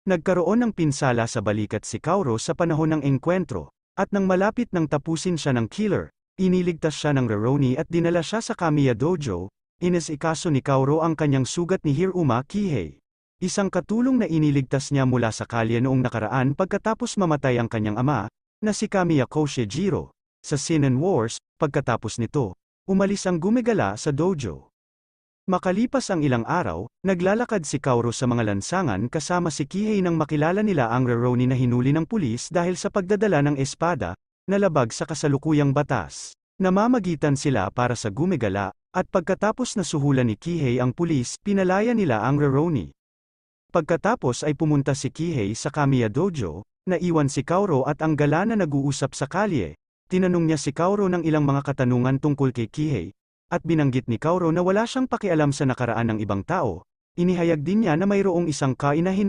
Nagkaroon ng pinsala sa balikat si Kaoru sa panahon ng engkwentro, at nang malapit nang tapusin siya ng killer, iniligtas siya ng Rurouni at dinala siya sa Kamiya Dojo. Inisikaso ni Kaoru ang kanyang sugat ni Hiruma Kihei, isang katulong na iniligtas niya mula sa kalye noong nakaraan pagkatapos mamatay ang kanyang ama, na si Kamiya Koshijiro. Sa Sinnen Wars, pagkatapos nito, umalis ang gumigala sa dojo. Makalipas ang ilang araw, naglalakad si Kaoru sa mga lansangan kasama si Kihei nang makilala nila ang Rurouni na hinuli ng pulis dahil sa pagdadala ng espada, na labag sa kasalukuyang batas. Namamagitan sila para sa gumigala, at pagkatapos na suhulan ni Kihei ang pulis, pinalaya nila ang Rurouni. Pagkatapos ay pumunta si Kihei sa Kamiya Dojo, naiwan si Kaoru at ang gala na nag-uusap sa kalye. Tinanong niya si Kaoru ng ilang mga katanungan tungkol kay Kihei, at binanggit ni Kaoru na wala siyang pakialam sa nakaraan ng ibang tao. Inihayag din niya na mayroong isang kainahinatang